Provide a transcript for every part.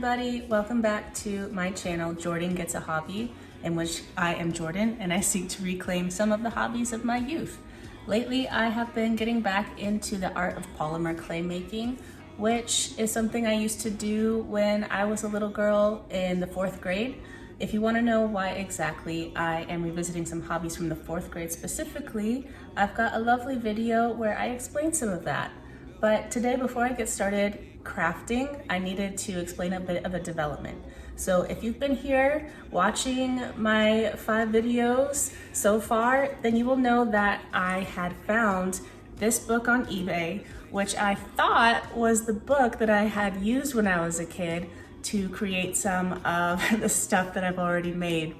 everybody, welcome back to my channel, Jordan Gets a Hobby, in which I am Jordan and I seek to reclaim some of the hobbies of my youth. Lately, I have been getting back into the art of polymer clay making, which is something I used to do when I was a little girl in the 4th grade. If you want to know why exactly I am revisiting some hobbies from the 4th grade specifically, I've got a lovely video where I explain some of that. But today, before I get started crafting, I needed to explain a bit of a development. So if you've been here watching my 5 videos so far, then you will know that I had found this book on eBay, which I thought was the book that I had used when I was a kid to create some of the stuff that I've already made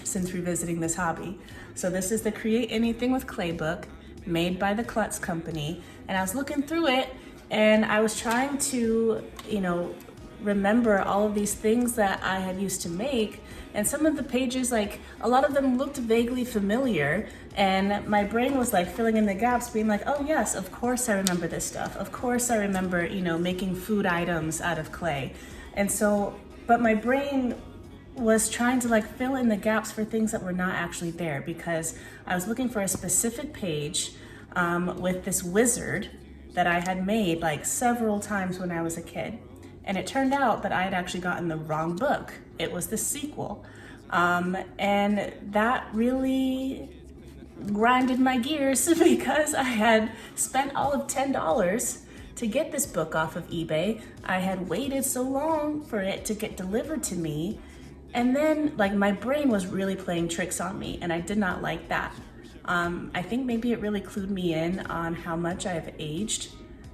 since revisiting this hobby. So this is the Create Anything with Clay book, made by the Klutz Company, and I was looking through it and I was trying to, remember all of these things that I had used to make, and some of the pages, like a lot of them looked vaguely familiar, and my brain was like filling in the gaps, being like, oh yes, of course I remember this stuff. Of course I remember, making food items out of clay. And so, but my brain was trying to fill in the gaps for things that were not actually there, because I was looking for a specific page with this wizard that I had made several times when I was a kid. And it turned out that I had actually gotten the wrong book. It was the sequel. And that really grinded my gears because I had spent all of $10 to get this book off of eBay. I had waited so long for it to get delivered to me. And then my brain was really playing tricks on me, and I did not like that. I think maybe it really clued me in on how much I have aged,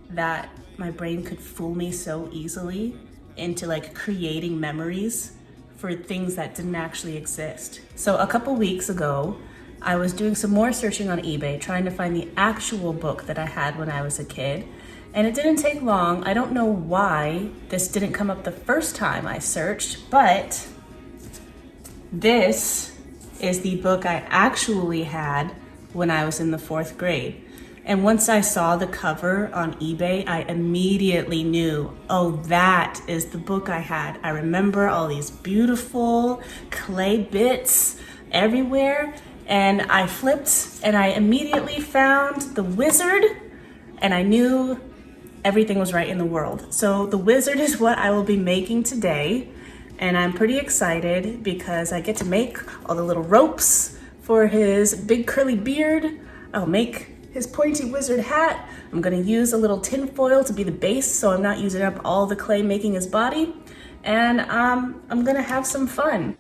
that my brain could fool me so easily into creating memories for things that didn't actually exist. So a couple weeks ago, I was doing some more searching on eBay, trying to find the actual book that I had when I was a kid. And it didn't take long. I don't know why this didn't come up the first time I searched, but this is the book I actually had when I was in the 4th grade. And once I saw the cover on eBay, I immediately knew, oh, that is the book I had. I remember all these beautiful clay bits everywhere. And I flipped and I immediately found the wizard, and I knew everything was right in the world. So the wizard is what I will be making today. And I'm pretty excited because I get to make all the little ropes for his big curly beard. I'll make his pointy wizard hat. I'm gonna use a little tin foil to be the base so I'm not using up all the clay making his body. And I'm gonna have some fun.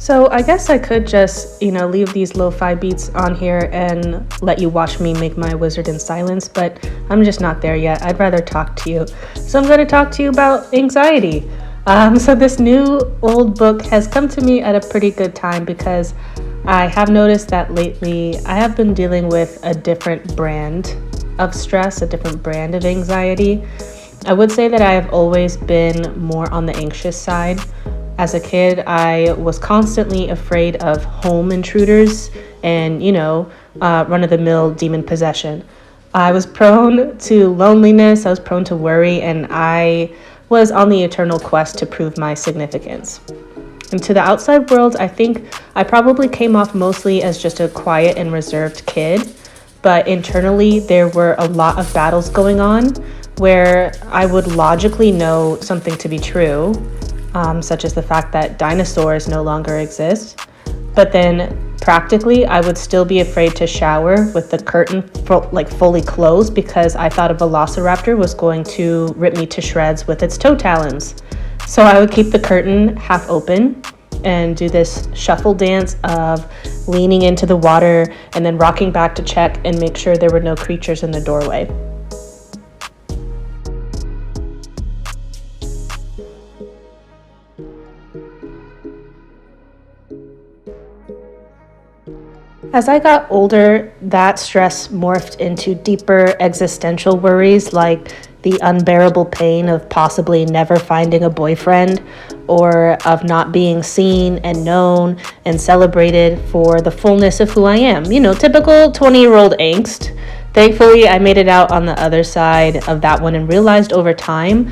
So I guess I could just, leave these lo-fi beats on here and let you watch me make my wizard in silence, but I'm just not there yet. I'd rather talk to you. So I'm going to talk to you about anxiety. So this new old book has come to me at a pretty good time, because I have noticed that lately I have been dealing with a different brand of stress, a different brand of anxiety. I would say that I have always been more on the anxious side. As a kid, I was constantly afraid of home intruders and, run-of-the-mill demon possession. I was prone to loneliness, I was prone to worry, and I was on the eternal quest to prove my significance. And to the outside world, I think I probably came off mostly as just a quiet and reserved kid, but internally there were a lot of battles going on where I would logically know something to be true, such as the fact that dinosaurs no longer exist. But then practically, I would still be afraid to shower with the curtain fully closed, because I thought a velociraptor was going to rip me to shreds with its toe talons. So I would keep the curtain half open and do this shuffle dance of leaning into the water and then rocking back to check and make sure there were no creatures in the doorway. As I got older, that stress morphed into deeper existential worries like the unbearable pain of possibly never finding a boyfriend or of not being seen and known and celebrated for the fullness of who I am. Typical 20-year-old angst. Thankfully, I made it out on the other side of that one and realized over time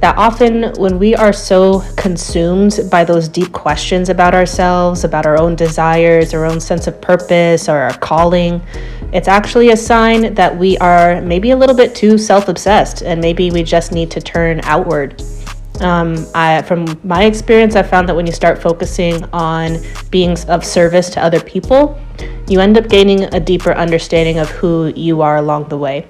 that often when we are so consumed by those deep questions about ourselves, about our own desires, our own sense of purpose, or our calling, it's actually a sign that we are maybe a little bit too self-obsessed and maybe we just need to turn outward. From my experience, I found that when you start focusing on being of service to other people, you end up gaining a deeper understanding of who you are along the way.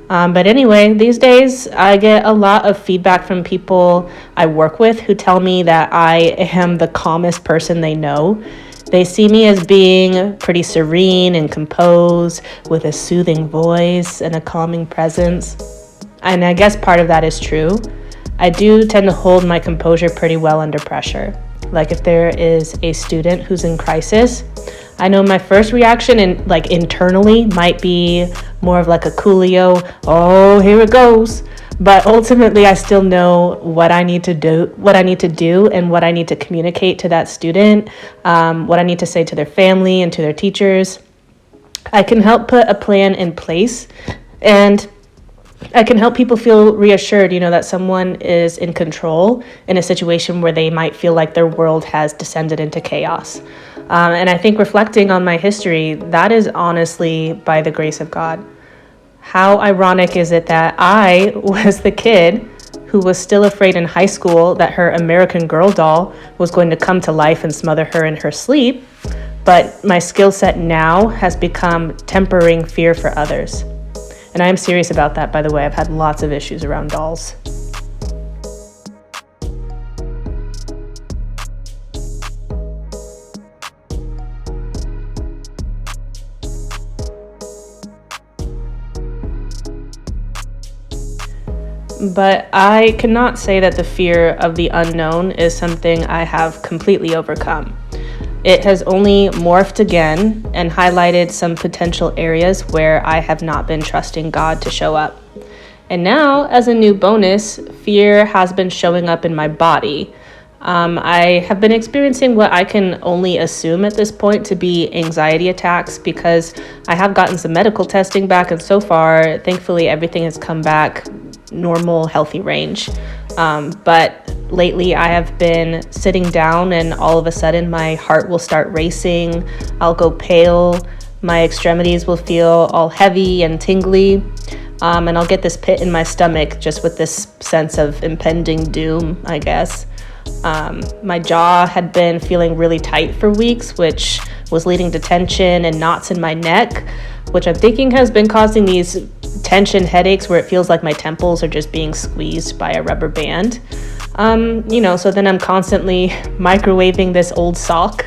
But anyway, these days I get a lot of feedback from people I work with who tell me that I am the calmest person they know. They see me as being pretty serene and composed with a soothing voice and a calming presence. And I guess part of that is true. I do tend to hold my composure pretty well under pressure. Like if there is a student who's in crisis, I know my first reaction internally might be more of like a Coolio, oh, here it goes. But ultimately, I still know what I need to do, and what I need to communicate to that student, what I need to say to their family and to their teachers. I can help put a plan in place, and I can help people feel reassured, that someone is in control in a situation where they might feel like their world has descended into chaos. And I think reflecting on my history, that is honestly by the grace of God. How ironic is it that I was the kid who was still afraid in high school that her American Girl doll was going to come to life and smother her in her sleep, but my skill set now has become tempering fear for others. And I am serious about that, by the way. I've had lots of issues around dolls. But I cannot say that the fear of the unknown is something I have completely overcome. It has only morphed again and highlighted some potential areas where I have not been trusting God to show up. And now, as a new bonus, fear has been showing up in my body. I have been experiencing what I can only assume at this point to be anxiety attacks because I have gotten some medical testing back, and so far, thankfully, everything has come back normal, healthy range. But lately I have been sitting down and all of a sudden my heart will start racing. I'll go pale. My extremities will feel all heavy and tingly. And I'll get this pit in my stomach just with this sense of impending doom, I guess. My jaw had been feeling really tight for weeks, which was leading to tension and knots in my neck, which I'm thinking has been causing these tension headaches where it feels like my temples are just being squeezed by a rubber band. So then I'm constantly microwaving this old sock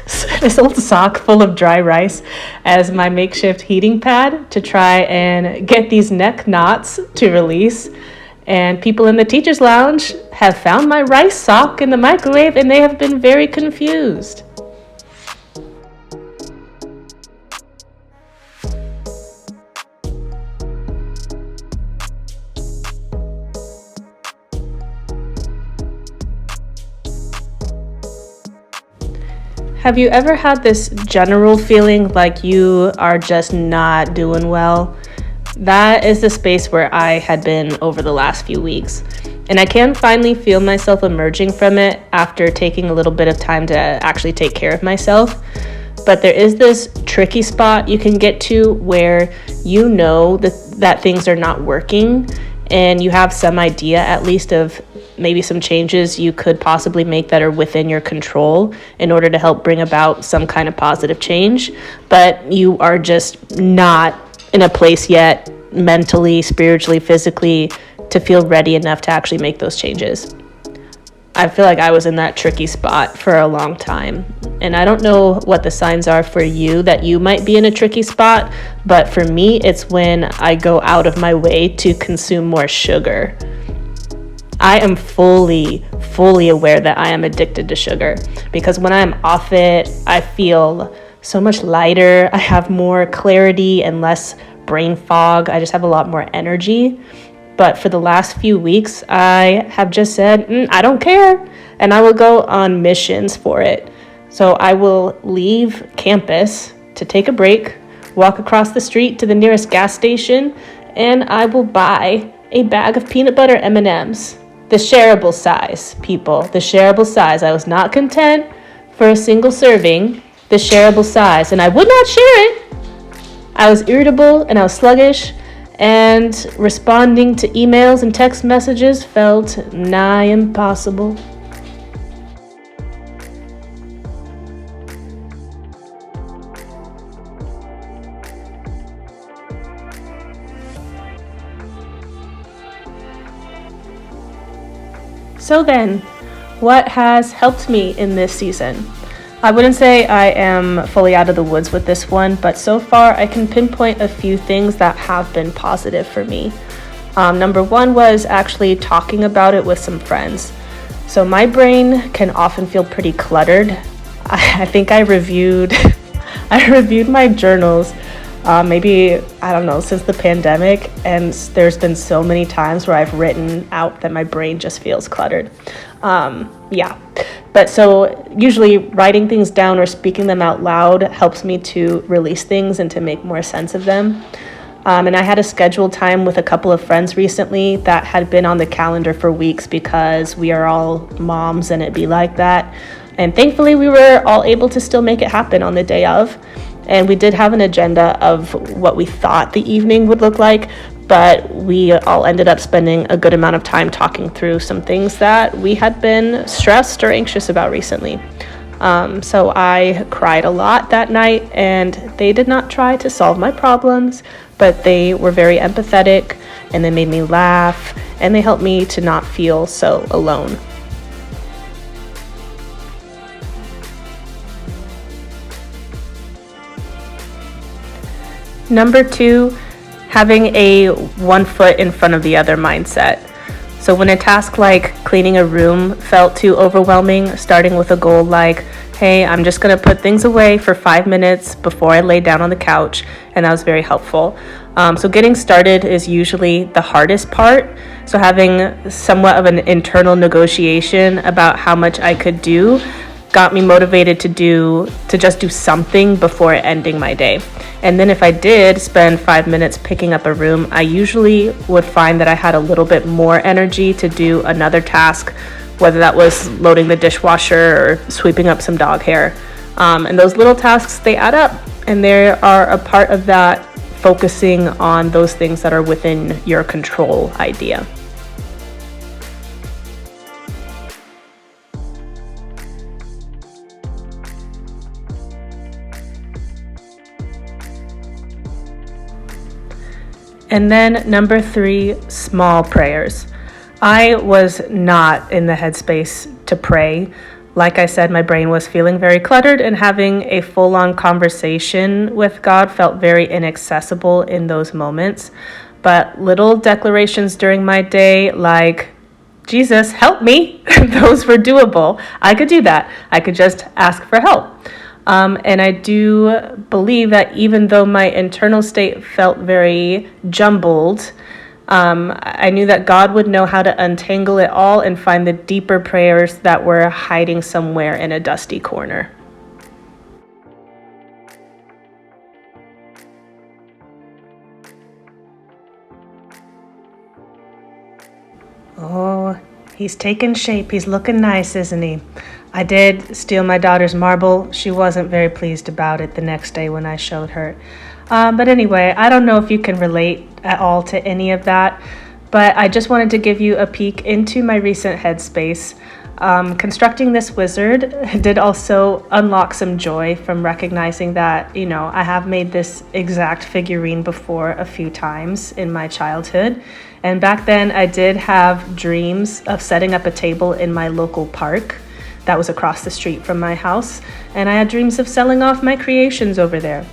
full of dry rice as my makeshift heating pad to try and get these neck knots to release. And people in the teacher's lounge have found my rice sock in the microwave and they have been very confused. Have you ever had this general feeling like you are just not doing well? That is the space where I had been over the last few weeks. And I can finally feel myself emerging from it after taking a little bit of time to actually take care of myself. But there is this tricky spot you can get to where you know that things are not working and you have some idea at least of maybe some changes you could possibly make that are within your control in order to help bring about some kind of positive change, but you are just not in a place yet mentally, spiritually, physically to feel ready enough to actually make those changes. I feel like I was in that tricky spot for a long time. And I don't know what the signs are for you that you might be in a tricky spot, but for me, it's when I go out of my way to consume more sugar. I am fully aware that I am addicted to sugar because when I'm off it, I feel so much lighter. I have more clarity and less brain fog. I just have a lot more energy. But for the last few weeks, I have just said, I don't care. And I will go on missions for it. So I will leave campus to take a break, walk across the street to the nearest gas station, and I will buy a bag of peanut butter M&Ms. The shareable size, people, the shareable size. I was not content for a single serving, the shareable size, and I would not share it. I was irritable and I was sluggish, and responding to emails and text messages felt nigh impossible. So then, what has helped me in this season? I wouldn't say I am fully out of the woods with this one, but so far I can pinpoint a few things that have been positive for me. Number one was actually talking about it with some friends. So my brain can often feel pretty cluttered. I think I reviewed my journals maybe, I don't know, since the pandemic, and there's been so many times where I've written out that my brain just feels cluttered. But so usually writing things down or speaking them out loud helps me to release things and to make more sense of them. And I had a scheduled time with a couple of friends recently that had been on the calendar for weeks because we are all moms and it be like that. And thankfully we were all able to still make it happen on the day of. And we did have an agenda of what we thought the evening would look like, but we all ended up spending a good amount of time talking through some things that we had been stressed or anxious about recently. So I cried a lot that night, and they did not try to solve my problems, but they were very empathetic, and they made me laugh, and they helped me to not feel so alone. Number two, having a one foot in front of the other mindset. So when a task like cleaning a room felt too overwhelming, starting with a goal like, hey, I'm just going to put things away for 5 minutes before I lay down on the couch, and that was very helpful. So getting started is usually the hardest part. So having somewhat of an internal negotiation about how much I could do got me motivated to just do something before ending my day. And then if I did spend 5 minutes picking up a room, I usually would find that I had a little bit more energy to do another task, whether that was loading the dishwasher or sweeping up some dog hair. And those little tasks, they add up, and they are a part of that focusing on those things that are within your control idea. And then number three, small prayers. I was not in the headspace to pray. Like I said, my brain was feeling very cluttered, and having a full-on conversation with God felt very inaccessible in those moments. But little declarations during my day like, Jesus, help me, those were doable. I could do that. I could just ask for help. And I do believe that even though my internal state felt very jumbled, I knew that God would know how to untangle it all and find the deeper prayers that were hiding somewhere in a dusty corner. Oh, he's taking shape. He's looking nice, isn't he? I did steal my daughter's marble. She wasn't very pleased about it the next day when I showed her. But anyway, I don't know if you can relate at all to any of that, but I just wanted to give you a peek into my recent headspace. Constructing this wizard did also unlock some joy from recognizing that, I have made this exact figurine before a few times in my childhood. And back then I did have dreams of setting up a table in my local park that was across the street from my house, and I had dreams of selling off my creations over there.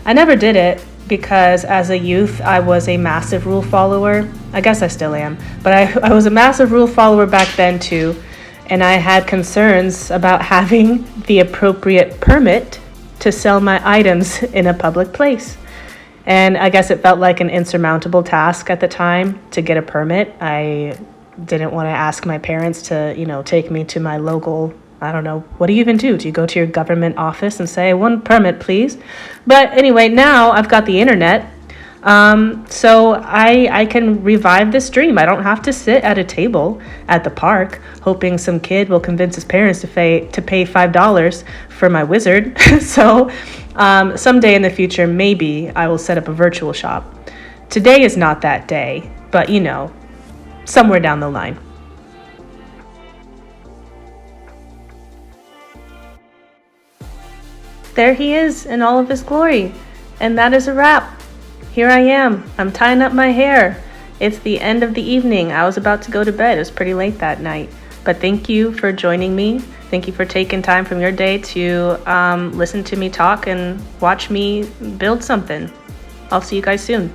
I never did it because as a youth, I was a massive rule follower. I guess I still am, but I was a massive rule follower back then too, and I had concerns about having the appropriate permit to sell my items in a public place. And I guess it felt like an insurmountable task at the time to get a permit. I didn't want to ask my parents to, take me to my local, I don't know, what do you even do? Do you go to your government office and say, one permit, please? But anyway, now I've got the internet. So I can revive this dream. I don't have to sit at a table at the park hoping some kid will convince his parents to pay $5 for my wizard. So someday in the future, maybe I will set up a virtual shop. Today is not that day, but somewhere down the line. There he is in all of his glory. And that is a wrap. Here I am. I'm tying up my hair. It's the end of the evening. I was about to go to bed. It was pretty late that night. But thank you for joining me. Thank you for taking time from your day to listen to me talk and watch me build something. I'll see you guys soon.